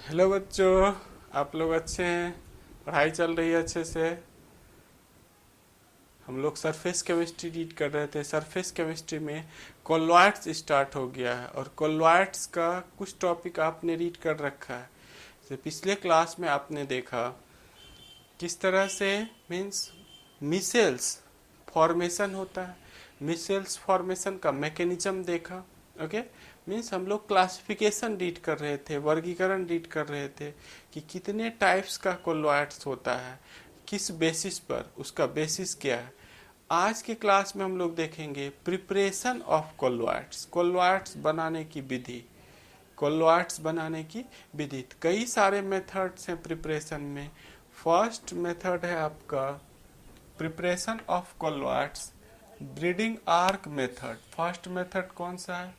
Hello बच्चों, आप लोग अच्छे हैं? पढ़ाई चल रही है अच्छे से? हम लोग सरफेस केमिस्ट्री रीड कर रहे थे। सरफेस केमिस्ट्री में कोलॉइड्स स्टार्ट हो गया है और कोलॉइड्स का कुछ टॉपिक आपने रीड कर रखा है। जैसे पिछले क्लास में आपने देखा किस तरह से मीन्स मिसेल्स फॉर्मेशन होता है। मिसेल्स फॉर्मेशन का मैकेनिज्म देखा। ओके, मीन्स हम लोग क्लासिफिकेशन रीड कर रहे थे, वर्गीकरण रीड कर रहे थे कि कितने टाइप्स का कोलॉइड्स होता है, किस बेसिस पर, उसका बेसिस क्या है। आज के क्लास में हम लोग देखेंगे प्रिपरेशन ऑफ कोलॉइड्स, कोलॉइड्स बनाने की विधि। कोलॉइड्स बनाने की विधि कई सारे मेथड्स हैं प्रिपरेशन में। फर्स्ट मेथड है आपका preparation of colloids, breeding arc method. First method कौन सा है?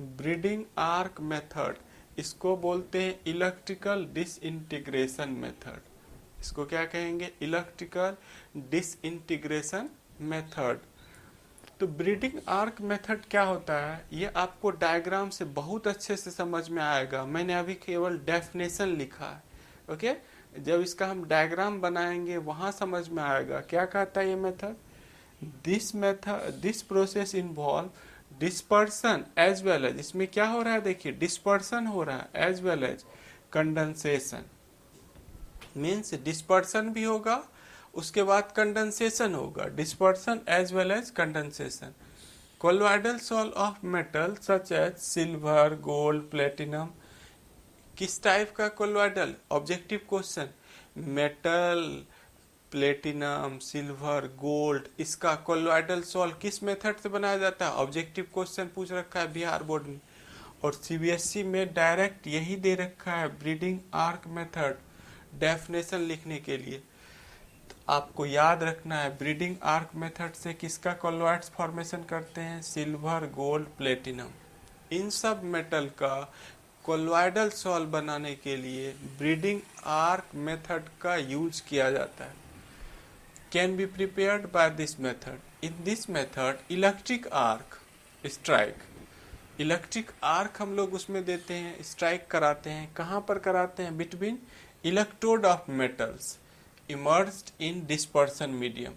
Breeding arc method. इसको बोलते हैं इलेक्ट्रिकल डिसइंटीग्रेशन मेथड। इसको क्या कहेंगे? Electrical disintegration method. तो ब्रीडिंग आर्क मेथड क्या होता है, ये आपको डायग्राम से बहुत अच्छे से समझ में आएगा। मैंने अभी केवल डेफिनेशन लिखा है। ओके, जब इसका हम डायग्राम बनाएंगे वहां समझ में आएगा क्या कहता है ये method. This process involve dispersion as well as, इसमें क्या हो रहा है देखिए, डिस्पर्सन हो रहा है as well as condensation. Means dispersion भी होगा, उसके बाद कंडेंसेशन होगा। Dispersion as well as condensation. Colloidal salt of metal such as silver, gold, platinum. किस टाइप का colloidal? Objective question. Metal, platinum, silver, gold, इसका कोलोइडल सॉल्ट किस method से बनाया जाता है? ऑब्जेक्टिव क्वेश्चन पूछ रखा है बिहार बोर्ड ने, और सीबीएसई में डायरेक्ट यही दे रखा है, ब्रीडिंग आर्क मेथड। डेफिनेशन लिखने के लिए तो आपको याद रखना है, ब्रीडिंग आर्क मेथड से किसका कोलॉइड्स फॉर्मेशन करते हैं? Silver, gold, platinum. इन सब मेटल का कोलॉइडल सॉल्ट बनाने के लिए ब्रीडिंग आर्क मेथड का यूज किया जाता है। Can be prepared by this method. In this method electric arc strike, electric arc हम लोग उसमें देते हैं, स्ट्राइक कराते हैं। कहाँ पर कराते हैं? Between electrode of metals emerged in dispersion medium.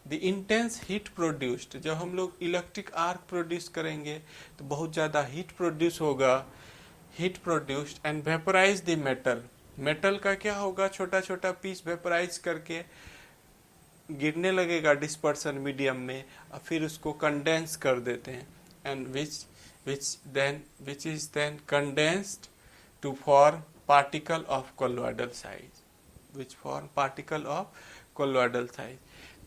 The intense heat produced, जब हम लोग इलेक्ट्रिक आर्क प्रोड्यूस करेंगे तो बहुत ज़्यादा हीट प्रोड्यूस होगा। Heat produced and vaporise the metal. Metal का क्या होगा? छोटा छोटा पीस वेपराइज करके गिरने लगेगा डिस्पर्सन मीडियम में, और फिर उसको कंडेंस कर देते हैं। And which is then condensed to form particle of colloidal size, which form particle of colloidal size।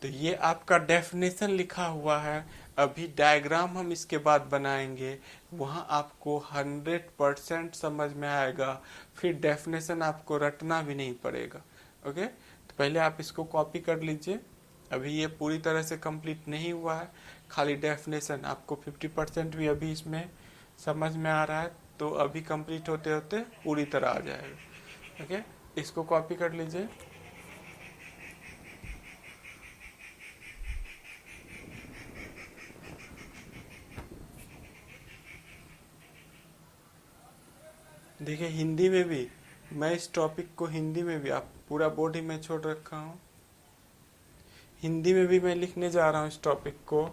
तो ये आपका डेफिनेशन लिखा हुआ है। अभी डायग्राम हम इसके बाद बनाएंगे, वहाँ आपको 100% समझ में आएगा। फिर डेफिनेशन आपको रटना भी नहीं पड़ेगा। ओके, तो पहले आप इसको कॉपी कर लीजिए। अभी ये पूरी तरह से कंप्लीट नहीं हुआ है, खाली डेफिनेशन आपको 50% भी अभी इसमें समझ में आ रहा है, तो अभी कंप्लीट होते होते पूरी तरह आ जाएगा। ओके, इसको कॉपी कर लीजिए। देखिए हिंदी में भी मैं इस टॉपिक को हिंदी में भी, आप पूरा बोर्ड ही मैं छोड़ रखा हूँ, हिंदी में भी मैं लिखने जा रहा हूँ इस टॉपिक को।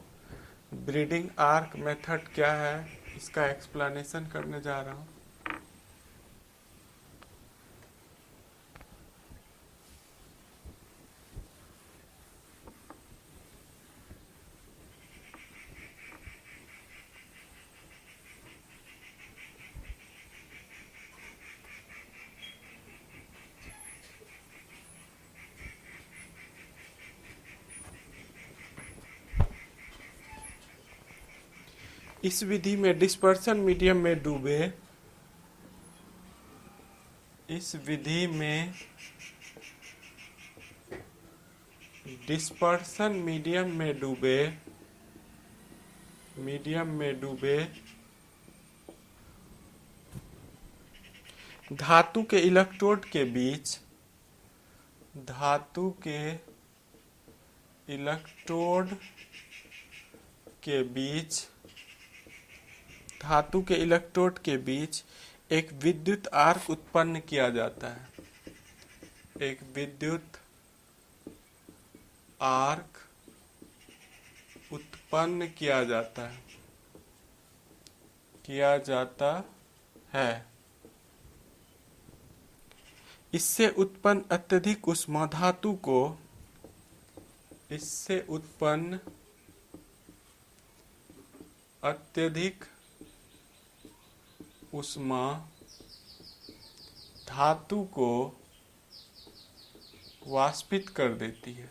ब्रीडिंग आर्क मेथड क्या है इसका एक्सप्लेनेशन करने जा रहा हूँ। इस विधि में डिस्पर्सन मीडियम में डूबे, इस विधि में डिस्पर्सन मीडियम में डूबे, मीडियम में डूबे धातु के इलेक्ट्रोड के बीच, धातु के इलेक्ट्रोड के बीच, धातु के इलेक्ट्रोड के बीच एक विद्युत आर्क उत्पन्न किया जाता है, एक विद्युत आर्क उत्पन्न किया जाता है। इससे उत्पन्न अत्यधिक ऊष्मा धातु को इससे उत्पन्न अत्यधिक ऊष्मा धातु को वाष्पित कर देती है,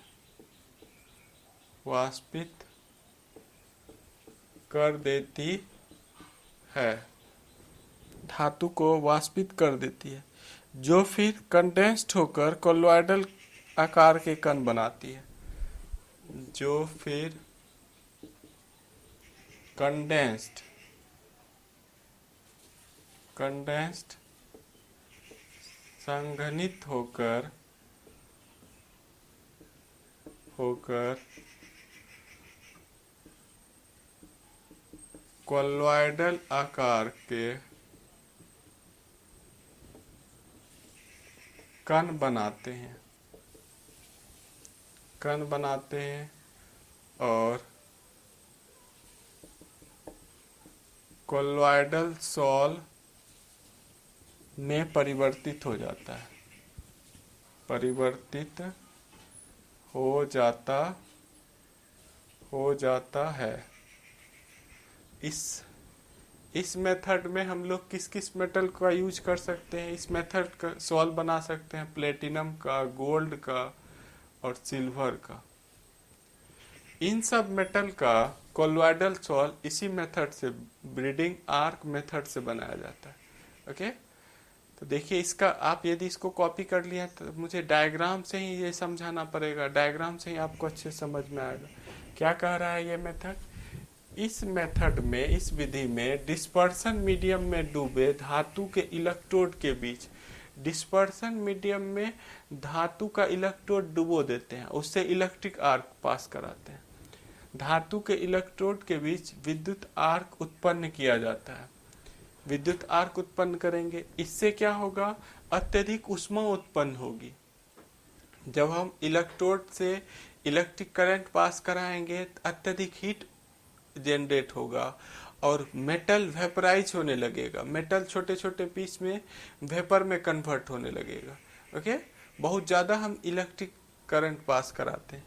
वाष्पित कर देती है, धातु को वाष्पित कर देती है, जो फिर कंडेंस्ड होकर कोलॉइडल आकार के कण बनाती है, जो फिर कंडेंस्ड संघनित होकर कोलॉइडल आकार के कण बनाते हैं और कोलॉइडल सॉल में परिवर्तित हो जाता है। इस मेथड में हम लोग किस किस मेटल का यूज कर सकते हैं? इस मेथड का सॉल्व बना सकते हैं प्लेटिनम का, गोल्ड का और सिल्वर का। इन सब मेटल का कोलॉइडल सॉल्व इसी मेथड से, ब्रीडिंग आर्क मेथड से बनाया जाता है। ओके, तो देखिए इसका आप यदि इसको कॉपी कर लिया तो मुझे डायग्राम से ही ये समझाना पड़ेगा, डायग्राम से ही आपको अच्छे समझ में आएगा क्या कह रहा है ये मेथड। इस मेथड में, इस विधि में डिस्पर्सन मीडियम में डूबे धातु के इलेक्ट्रोड के बीच, डिस्पर्सन मीडियम में धातु का इलेक्ट्रोड डुबो देते हैं, उससे इलेक्ट्रिक आर्क पास कराते हैं। धातु के इलेक्ट्रोड के बीच विद्युत आर्क उत्पन्न किया जाता है। विद्युत आर्क उत्पन्न करेंगे, इससे क्या होगा? अत्यधिक ऊष्मा उत्पन्न होगी। जब हम इलेक्ट्रोड से इलेक्ट्रिक करंट पास कराएंगे तो अत्यधिक हीट जनरेट होगा और मेटल वेपराइज होने लगेगा, मेटल छोटे छोटे पीस में वेपर में कन्वर्ट होने लगेगा। ओके, बहुत ज़्यादा हम इलेक्ट्रिक करंट पास कराते हैं।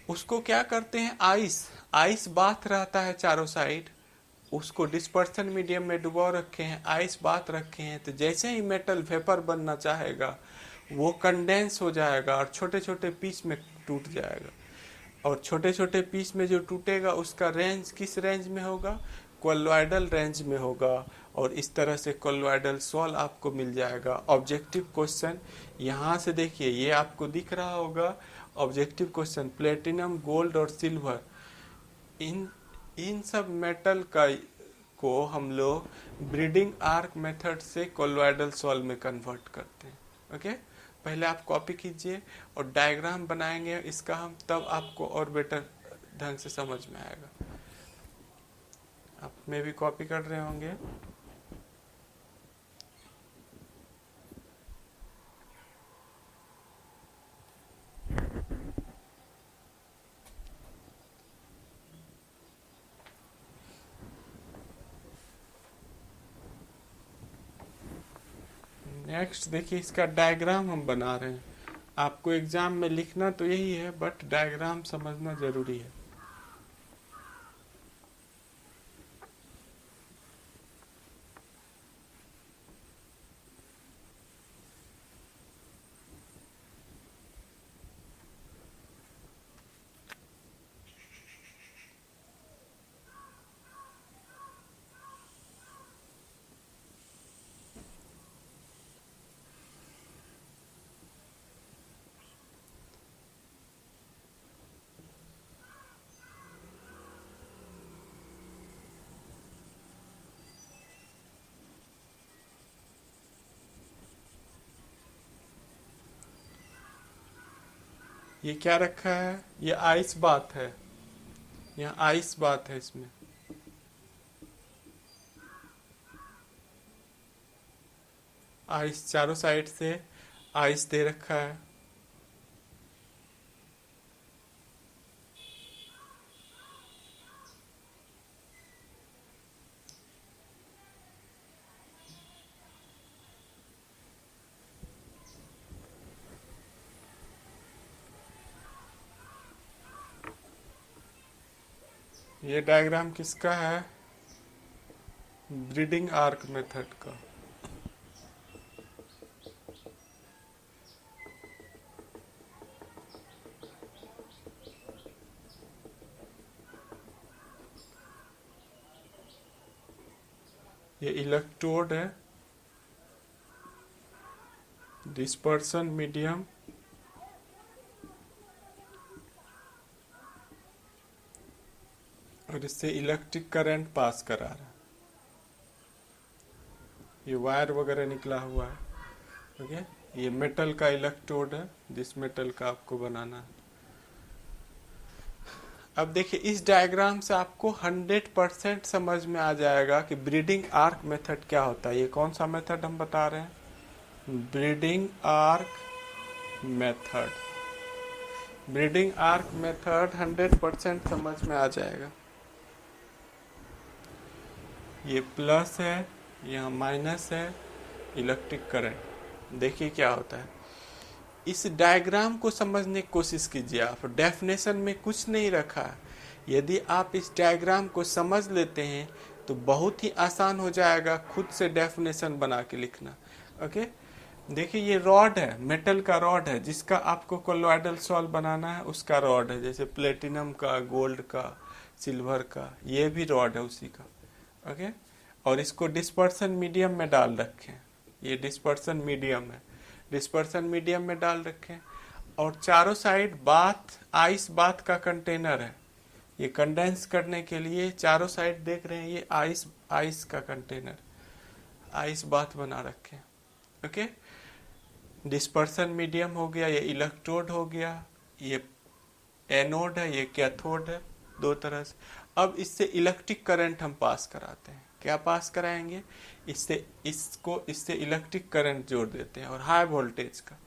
उसको क्या करते हैं? आइस बाथ रहता है चारों साइड, उसको डिस्पर्सन मीडियम में डुबो रखे हैं, आइस बात रखे हैं, तो जैसे ही मेटल वेपर बनना चाहेगा वो कंडेंस हो जाएगा और छोटे छोटे पीस में टूट जाएगा। और छोटे छोटे पीस में जो टूटेगा उसका रेंज किस रेंज में होगा? कोलॉइडल रेंज में होगा। और इस तरह से कोलॉइडल सॉल्व आपको मिल जाएगा। ऑब्जेक्टिव क्वेश्चन यहाँ से देखिए, ये आपको दिख रहा होगा ऑब्जेक्टिव क्वेश्चन, प्लेटिनम, गोल्ड और सिल्वर, इन सब मेटल को हम लोग ब्रीडिंग आर्क मेथड से कोलॉइडल सॉल्व में कन्वर्ट करते हैं। ओके, पहले आप कॉपी कीजिए और डायग्राम बनाएंगे इसका हम, तब आपको और बेटर ढंग से समझ में आएगा। आप में भी कॉपी कर रहे होंगे। नेक्स्ट देखिए, इसका डायग्राम हम बना रहे हैं। आपको एग्जाम में लिखना तो यही है, बट डायग्राम समझना जरूरी है। ये क्या रखा है? ये आइस बात है, यहाँ आइस बात है इसमें। आइस चारों साइड से आइस दे रखा है। ये डायग्राम किसका है? ब्रीडिंग आर्क मेथड का। ये इलेक्ट्रोड है, डिस्पर्सन मीडियम, और इससे इलेक्ट्रिक करंट पास करा रहा है। ये वायर वगैरह निकला हुआ है। ओके, ये मेटल का इलेक्ट्रोड है, जिस मेटल का आपको बनाना है। अब देखिए, इस डायग्राम से आपको 100% समझ में आ जाएगा कि ब्रीडिंग आर्क मेथड क्या होता है। ये कौन सा मेथड हम बता रहे हैं? Breeding arc method. Breeding arc method 100% समझ में आ जाएगा। ये प्लस है, यहाँ माइनस है, इलेक्ट्रिक करंट। देखिए क्या होता है। इस डायग्राम को समझने की कोशिश कीजिए आप। डेफिनेशन में कुछ नहीं रखा। यदि आप इस डायग्राम को समझ लेते हैं तो बहुत ही आसान हो जाएगा खुद से डेफिनेशन बना के लिखना। ओके, देखिए ये रॉड है, मेटल का रॉड है, जिसका आपको कोलॉइडल सॉल्व बनाना है, उसका रॉड है। जैसे प्लेटिनम का, गोल्ड का, सिल्वर का, ये भी रॉड है उसी का। ओके, और इसको डिस्पर्सन मीडियम में डाल रखें। ये डिस्पर्सन मीडियम है, डिस्पर्सन मीडियम में डाल रखें। और चारों साइड बाथ, आइस बाथ का कंटेनर है। ये कंडेंस करने के लिए चारों साइड देख रहे हैं, ये आइस का कंटेनर, आइस बाथ बना रखे। ओके, डिस्पर्सन मीडियम हो गया, ये इलेक्ट्रोड हो गया, ये एनोड है, ये कैथोड है, दो तरह से। अब इससे इलेक्ट्रिक करंट हम पास कराते हैं। क्या पास कराएंगे? इससे इलेक्ट्रिक करंट जोड़ देते हैं, और हाई वोल्टेज का।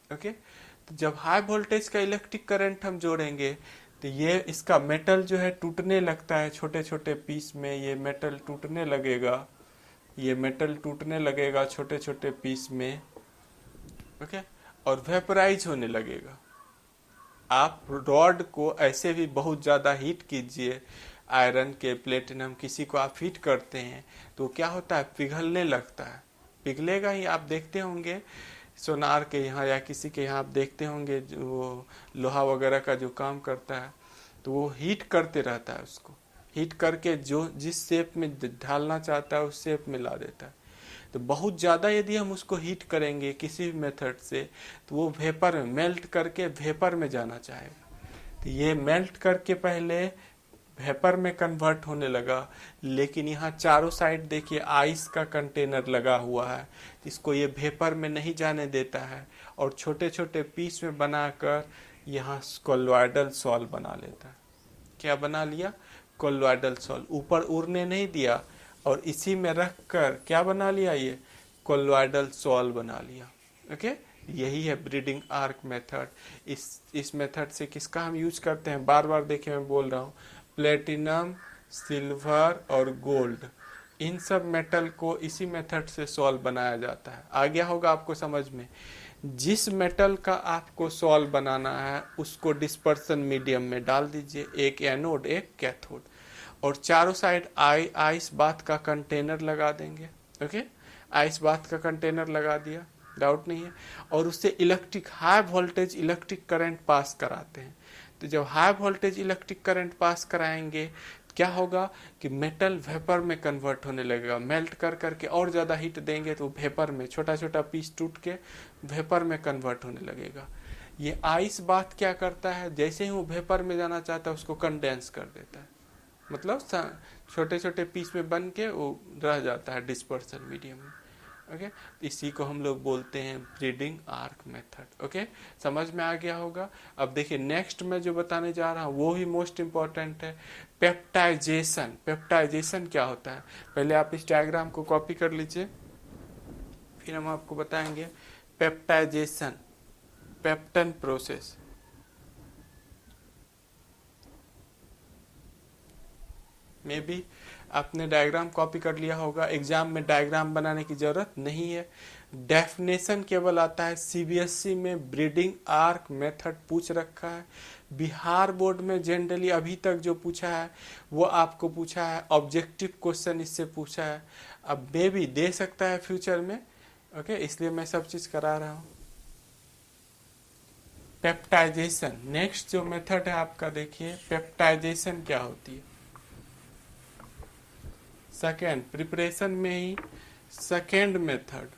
ओके, तो जब हाई वोल्टेज का इलेक्ट्रिक करंट हम जोड़ेंगे तो ये इसका मेटल जो है टूटने लगता है छोटे छोटे पीस में। ये मेटल टूटने लगेगा, ये मेटल टूटने लगेगा छोटे छोटे पीस में। ओके, और वेपराइज होने लगेगा। आप रॉड को ऐसे भी बहुत ज़्यादा हीट कीजिए, आयरन के, प्लेटिनम, किसी को आप हीट करते हैं तो क्या होता है? पिघलने लगता है। पिघलेगा ही। आप देखते होंगे सोनार के यहाँ या किसी के यहाँ, आप देखते होंगे जो लोहा वगैरह का जो काम करता है तो वो हीट करते रहता है। उसको हीट करके जो जिस शेप में ढालना चाहता है उस शेप में ला देता है। तो बहुत ज़्यादा यदि हम उसको हीट करेंगे किसी भी मेथड से तो वो वेपर में मेल्ट करके वेपर में जाना चाहेगा। तो ये मेल्ट करके पहले वेपर में कन्वर्ट होने लगा, लेकिन यहाँ चारों साइड देखिए आइस का कंटेनर लगा हुआ है, इसको ये वेपर में नहीं जाने देता है, और छोटे छोटे पीस में बनाकर यहाँ कोलॉइडल सॉल्व बना लेता है। क्या बना लिया? Colloidal solve. ऊपर उड़ने नहीं दिया, और इसी में रख कर क्या बना लिया? ये कोलॉइडल सॉल्व बना लिया। ओके, यही है ब्रीडिंग आर्क मेथड। इस मेथड से किसका हम यूज करते हैं? बार बार देखिए मैं बोल रहा हूँ, प्लेटिनम, सिल्वर और गोल्ड, इन सब मेटल को इसी मेथड से सॉल्व बनाया जाता है। आ गया होगा आपको समझ में। जिस मेटल का आपको सॉल्व बनाना है उसको डिस्पर्सन मीडियम में डाल दीजिए, एक एनोड एक कैथोड, और चारों साइड आइस बाथ का कंटेनर लगा देंगे। ओके, आइस बाथ का कंटेनर लगा दिया, डाउट नहीं है। और उससे electric, high voltage electric current pass कराते हैं। तो जब high voltage electric current pass कराएंगे क्या होगा कि मेटल वेपर में कन्वर्ट होने लगेगा। मेल्ट कर करके और ज़्यादा हीट देंगे तो वेपर में छोटा छोटा पीस टूट के वेपर में कन्वर्ट होने लगेगा। ये आइस बाथ क्या करता है? जैसे ही वो वेपर में जाना चाहता है उसको कंडेंस कर देता है, मतलब छोटे छोटे पीस में बन के वो रह जाता है डिस्पर्सन मीडियम में। ओके, इसी को हम लोग बोलते हैं ब्रीडिंग आर्क मेथड। ओके, समझ में आ गया होगा। अब देखिए नेक्स्ट मैं जो बताने जा रहा हूँ वो ही मोस्ट इंपॉर्टेंट है, पेप्टाइजेशन। पेप्टाइजेशन क्या होता है? पहले आप इस डायग्राम को कॉपी कर लीजिए। फिर हम आपको बताएंगे पेप्टाइजेशन, पेप्टन प्रोसेस। मे बी आपने डायग्राम कॉपी कर लिया होगा, एग्जाम में डायग्राम बनाने की जरूरत नहीं है। डेफिनेशन केवल आता है, सीबीएसई में ब्रीडिंग आर्क मेथड पूछ रखा है। बिहार बोर्ड में जनरली अभी तक जो पूछा है वो आपको पूछा है, ऑब्जेक्टिव क्वेश्चन इससे पूछा है। अब मे भी दे सकता है फ्यूचर में, ओके, इसलिए मैं सब चीज करा रहा हूँ। पेप्टाइजेशन, नेक्स्ट जो मेथड है आपका, देखिए पेप्टाइजेशन क्या होती है। सेकेंड, प्रिपरेशन में ही सेकेंड मेथड,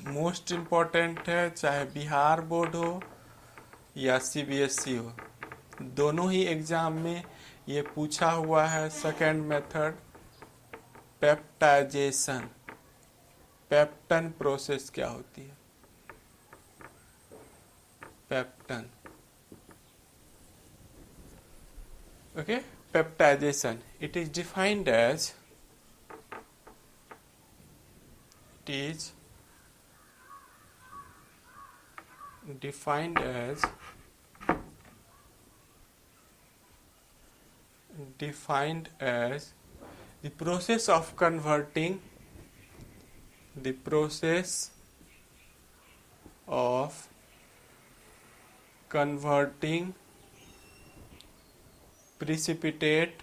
मोस्ट इम्पॉर्टेंट है, चाहे बिहार बोर्ड हो या सीबीएसई हो, दोनों ही एग्जाम में ये पूछा हुआ है। सेकेंड मेथड पेप्टाइजेशन, पेप्टन प्रोसेस क्या होती है। पेप्टन, okay, peptization, it is defined as defined as defined as the process of converting precipitate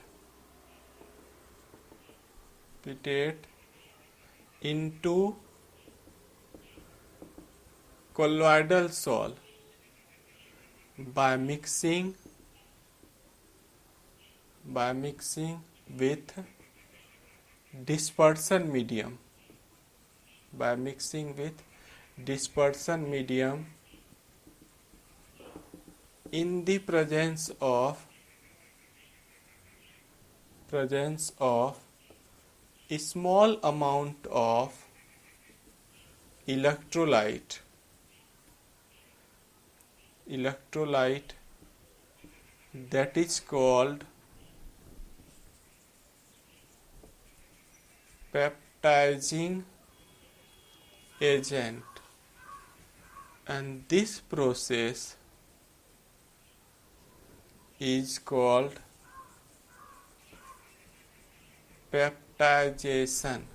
into colloidal sol by mixing with dispersion medium, in the presence of a small amount of electrolyte that is called peptizing agent, and this process is called peptization.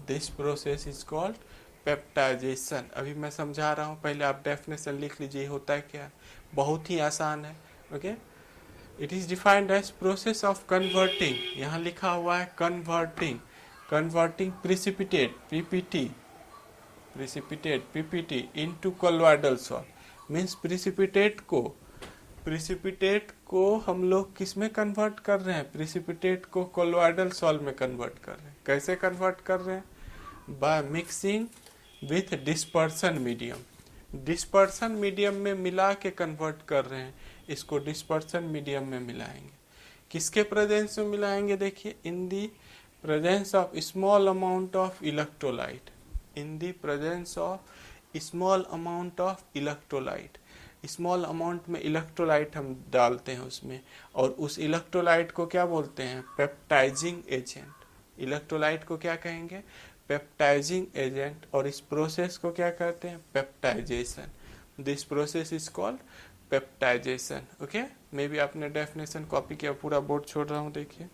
This process is called peptization. अभी मैं समझा रहा हूँ, पहले आप definition लिख लीजिए होता है क्या। बहुत ही आसान है, okay. It is defined as process of converting, यहाँ लिखा हुआ है converting precipitate PPT into colloidal salt. Means precipitate को हम लोग किस में कन्वर्ट कर रहे हैं, प्रिसिपिटेट को कोलोइडल सॉल्ट में कन्वर्ट कर रहे हैं। कैसे कन्वर्ट कर रहे हैं, by mixing with dispersion medium में मिला के कन्वर्ट कर रहे हैं। इसको डिस्पर्सन मीडियम में मिलाएंगे, किसके प्रेजेंस में मिलाएंगे, देखिए in the presence of small amount of electrolyte, small amount में इलेक्ट्रोलाइट हम डालते हैं उसमें, और उस इलेक्ट्रोलाइट को क्या बोलते हैं, पेप्टाइजिंग एजेंट। इलेक्ट्रोलाइट को क्या कहेंगे, पेप्टाइजिंग एजेंट, और इस प्रोसेस को क्या कहते हैं, peptization. This process is called peptization, okay. May be आपने डेफिनेशन कॉपी किया, पूरा बोर्ड छोड़ रहा हूँ, देखिए।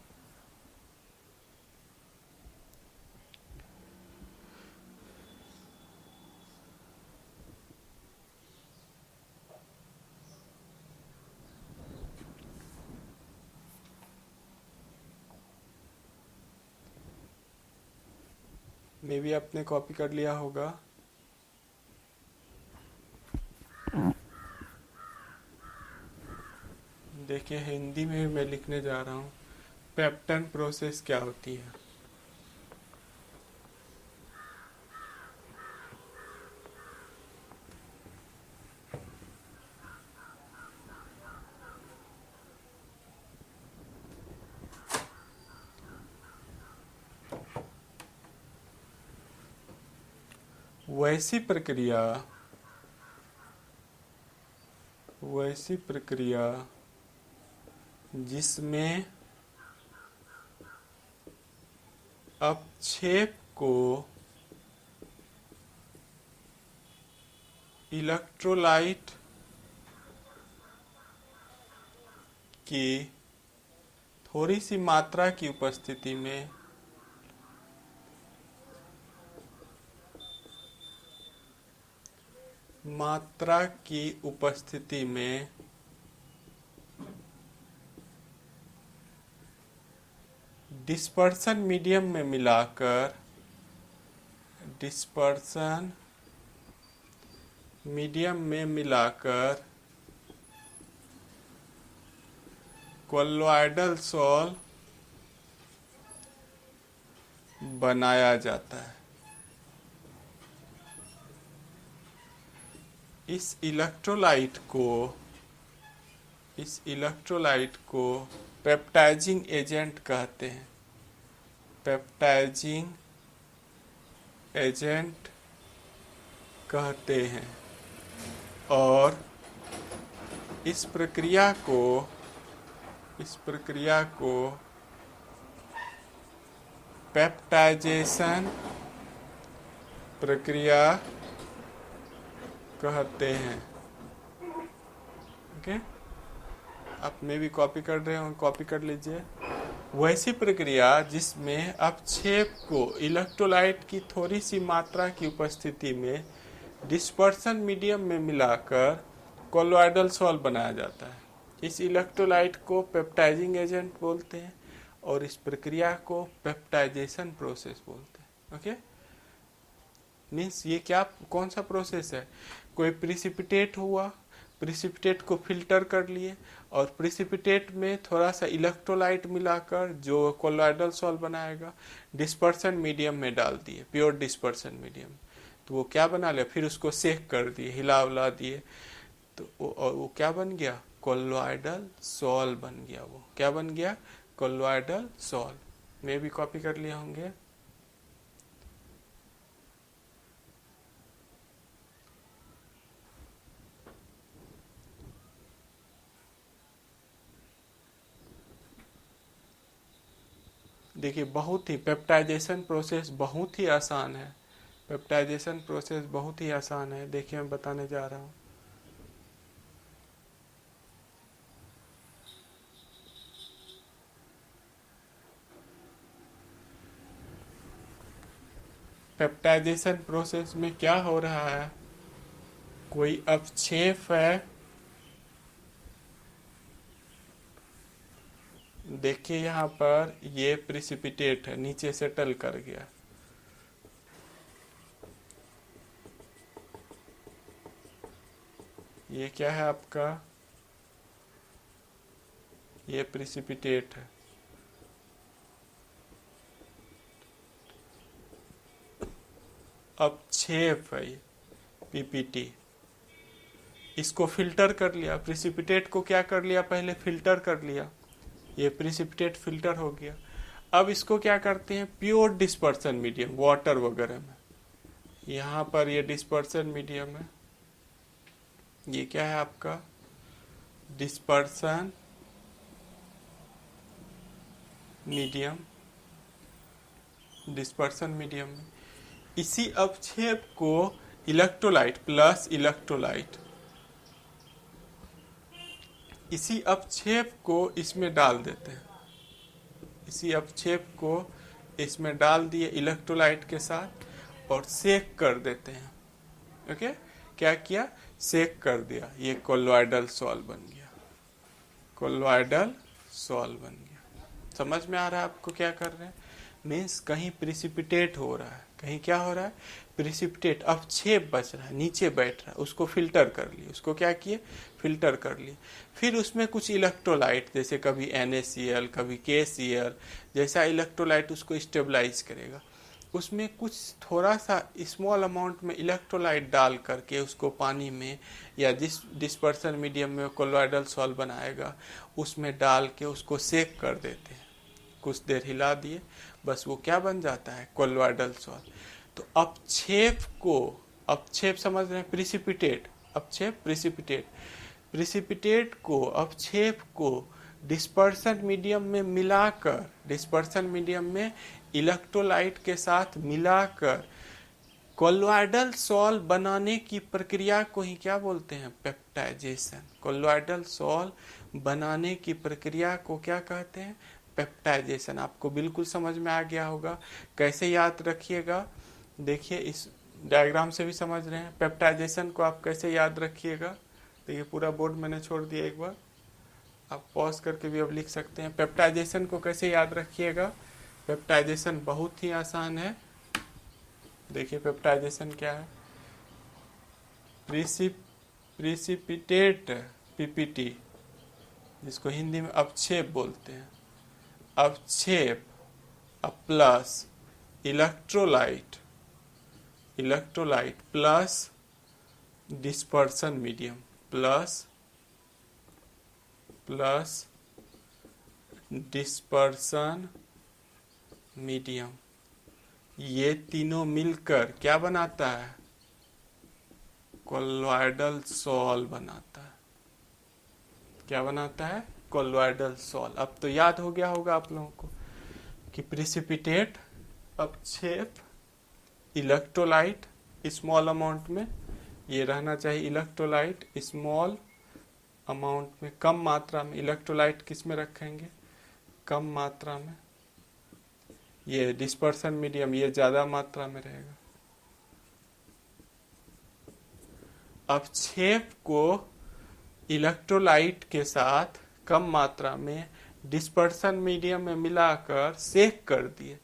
मे भी आपने कॉपी कर लिया होगा। देखिए हिंदी में मैं लिखने जा रहा हूँ, पेप्टन प्रोसेस क्या होती है। वैसी प्रक्रिया जिसमें अपक्षेप को इलेक्ट्रोलाइट की थोड़ी सी मात्रा की उपस्थिति में डिस्पर्सन मीडियम में मिलाकर कोलोइडल सॉल्व बनाया जाता है। इस इलेक्ट्रोलाइट को पेप्टाइजिंग एजेंट कहते हैं। और इस प्रक्रिया को पेप्टाइजेशन प्रक्रिया कहते हैं। ओके, आप में भी कॉपी कर रहे हो, कॉपी कर लीजिए। वैसी प्रक्रिया जिसमें अपक्षेप को इलेक्ट्रोलाइट की थोड़ी सी मात्रा की उपस्थिति में डिस्पर्सन मीडियम में मिलाकर कोलोइडल सॉल्व बनाया जाता है। इस इलेक्ट्रोलाइट को पेप्टाइजिंग एजेंट बोलते हैं और इस प्रक्रिया को पेप्टाइजेशन प्रोसेस बोलते हैं। ओके, मीन्स ये कौन सा प्रोसेस है? कोई प्रिसिपिटेट हुआ, प्रिसिपिटेट को फिल्टर कर लिए और प्रिसिपिटेट में थोड़ा सा इलेक्ट्रोलाइट मिलाकर जो कोलोइडल सॉल्व बनाएगा डिस्पर्सन मीडियम में डाल दिए, प्योर डिस्पर्सन मीडियम। तो वो क्या बना लिया, फिर उसको सेक कर दिए, हिला उला दिए, तो वो क्या बन गया? कोलोइडल सॉल्व बन गया। वो क्या बन गया? Colloidal solve. में भी कॉपी कर लिए होंगे। देखिए, पेप्टाइजेशन प्रोसेस बहुत ही आसान है। पेप्टाइजेशन प्रोसेस बहुत ही आसान है। देखिए, मैं बताने जा रहा हूँ। पेप्टाइजेशन प्रोसेस में क्या हो रहा है? कोई अपक्षेप है, देखिए यहाँ पर ये प्रिसिपिटेट है, नीचे सेटल कर गया। ये क्या है आपका? ये प्रिसिपिटेट है। अपक्षेप है ये, पीपीटी। इसको फिल्टर कर लिया, प्रिसिपिटेट को क्या कर लिया? पहले फिल्टर कर लिया, ये प्रिसिपिटेट फिल्टर हो गया। अब इसको क्या करते हैं? प्योर डिस्पर्सन मीडियम, वाटर वगैरह में, यहाँ पर ये डिस्पर्सन मीडियम है। ये क्या है आपका? Dispersion medium. डिस्पर्सन मीडियम में इसी अपक्षेप को इलेक्ट्रोलाइट प्लस इलेक्ट्रोलाइट, इसी अपक्षेप को इसमें डाल देते हैं। इसी अपक्षेप को इसमें डाल दिए इलेक्ट्रोलाइट के साथ और सेक कर देते हैं। ओके, क्या किया? सेक कर दिया। ये कोलोइडल सॉल्व बन गया। कोलोइडल सॉल्व बन गया। समझ में आ रहा है आपको क्या कर रहे हैं? मीन्स कहीं प्रिसिपिटेट हो रहा है, कहीं क्या हो रहा है? प्रिसिपिटेट, अपक्षेप बच रहा है, नीचे बैठ रहा है, उसको फिल्टर कर लिए। उसको क्या किए? फिल्टर कर लिए। फिर उसमें कुछ इलेक्ट्रोलाइट, जैसे कभी NaCl, कभी KCl जैसा इलेक्ट्रोलाइट उसको स्टेबलाइज करेगा। उसमें कुछ थोड़ा सा स्मॉल अमाउंट में इलेक्ट्रोलाइट डाल करके उसको पानी में या जिस डिस्पर्सन मीडियम में कोलोइडल सॉल्व बनाएगा उसमें डाल के उसको सेक कर देते हैं। कुछ देर हिला दिए, बस वो क्या बन जाता है? Colloidal solve. तो अपक्षेप समझ रहे हैं? Precipitate, अपक्षेप, precipitate. प्रिसिपिटेट को, अपक्षेप को डिस्पर्सन मीडियम में मिलाकर, डिस्पर्सन मीडियम में इलेक्ट्रोलाइट के साथ मिलाकर कोलोइडल सॉल्ट बनाने की प्रक्रिया को ही क्या बोलते हैं? पेप्टाइजेशन। कोलोइडल सॉल्ट बनाने की प्रक्रिया को क्या कहते हैं? पेप्टाइजेशन। आपको बिल्कुल समझ में आ गया होगा। कैसे याद रखिएगा, देखिए इस डायग्राम से भी समझ रहे हैं। पेप्टाइजेशन को आप कैसे याद रखिएगा, देखिए पूरा बोर्ड मैंने छोड़ दिया, एक बार आप पॉज करके भी अब लिख सकते हैं। पेप्टाइजेशन को कैसे याद रखिएगा? पेप्टाइजेशन बहुत ही आसान है। देखिए पेप्टाइजेशन क्या है? प्रिसिपिटेट, पीपीटी, जिसको हिंदी में अवक्षेप बोलते हैं, अवक्षेप plus electrolyte, electrolyte plus dispersion medium, plus dispersion medium, ये तीनों मिलकर क्या बनाता है? कोलोइडल सॉल्ट बनाता है। क्या बनाता है? Colloidal salt. अब तो याद हो गया होगा आप लोगों को कि प्रिसिपिटेट, अवक्षेप, इलेक्ट्रोलाइट स्मॉल अमाउंट में, ये रहना चाहिए इलेक्ट्रोलाइट स्मॉल अमाउंट में, कम मात्रा में। इलेक्ट्रोलाइट किस में रखेंगे? कम मात्रा में। ये डिस्पर्सन मीडियम, ये ज्यादा मात्रा में रहेगा। अवक्षेप को इलेक्ट्रोलाइट के साथ कम मात्रा में डिस्पर्सन मीडियम में मिलाकर सेक कर दिए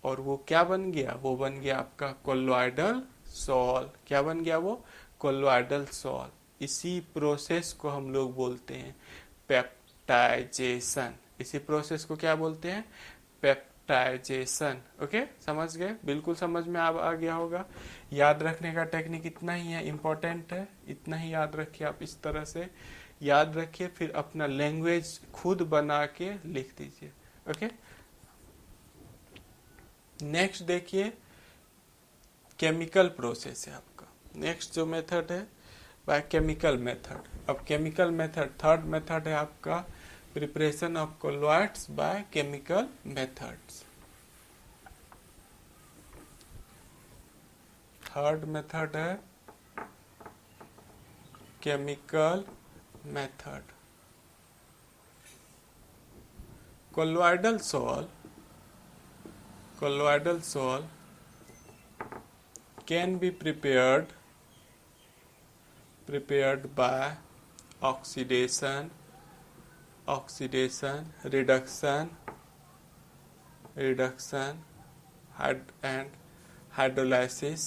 और वो क्या बन गया? वो बन गया आपका कोलोइडल सॉल्ट। क्या बन गया वो? Colloidal salt. इसी प्रोसेस को हम लोग बोलते हैं पेप्टाइजेशन। इसी प्रोसेस को क्या बोलते हैं? पेप्टाइजेशन। ओके, समझ गए? बिल्कुल समझ में आ गया होगा। याद रखने का टेक्निक इतना ही है, इम्पोर्टेंट है, इतना ही याद रखिए। आप इस तरह से याद रखिए, फिर अपना लैंग्वेज खुद बना के लिख दीजिए। ओके, नेक्स्ट देखिए केमिकल प्रोसेस है आपका। नेक्स्ट जो मेथड है बाय केमिकल मेथड। अब केमिकल मेथड, थर्ड मेथड है आपका preparation of colloids by chemical methods. Third method है chemical method. Colloidal salt can be prepared by oxidation, reduction, and hydrolysis,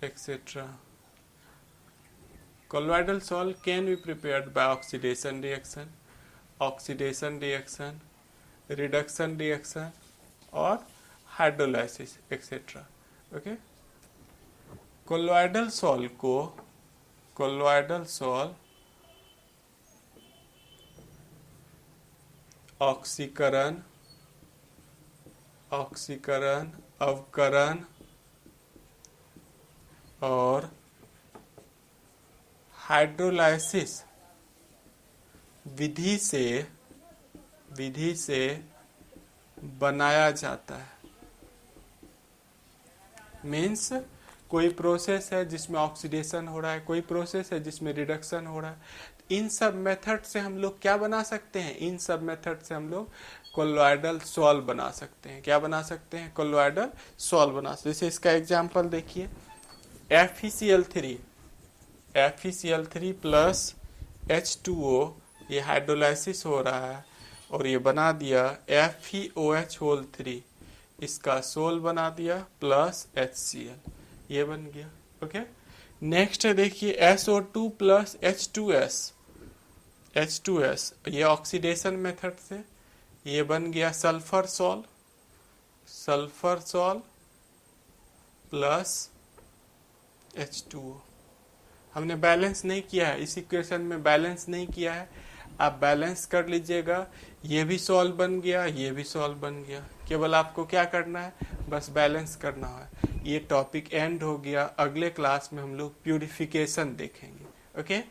etc. Colloidal salt can be prepared by oxidation reaction, reduction reaction और hydrolysis etcetera. Okay, colloidal salt ऑक्सीकरण, अवकरण और hydrolysis विधि से बनाया जाता है। Means कोई प्रोसेस है जिसमें ऑक्सीडेशन हो रहा है, कोई प्रोसेस है जिसमें रिडक्शन हो रहा है। इन सब मेथड से हम लोग क्या बना सकते हैं? इन सब मेथड से हम लोग कोलोइडल सॉल्ट बना सकते हैं। क्या बना सकते हैं? कोलोइडल सॉल्ट बना सकते हैं। जैसे इसका एग्जांपल देखिए, FeCl3 प्लस H2O, ये हाइड्रोलाइसिस हो रहा है और ये बना दिया FeOH3, इसका सोल बना दिया प्लस HCl, ये बन गया। ओके, नेक्स्ट है देखिए SO2 प्लस H2S, ये ऑक्सीडेशन मेथड से ये बन गया सल्फर सॉल प्लस H2O। हमने बैलेंस नहीं किया है, इस इक्वेशन में बैलेंस नहीं किया है, आप बैलेंस कर लीजिएगा। ये भी सॉल्व बन गया, ये भी सॉल्व बन गया। केवल आपको क्या करना है? बस बैलेंस करना है। ये टॉपिक एंड हो गया। अगले क्लास में हम लोग प्यूरिफिकेशन देखेंगे। ओके।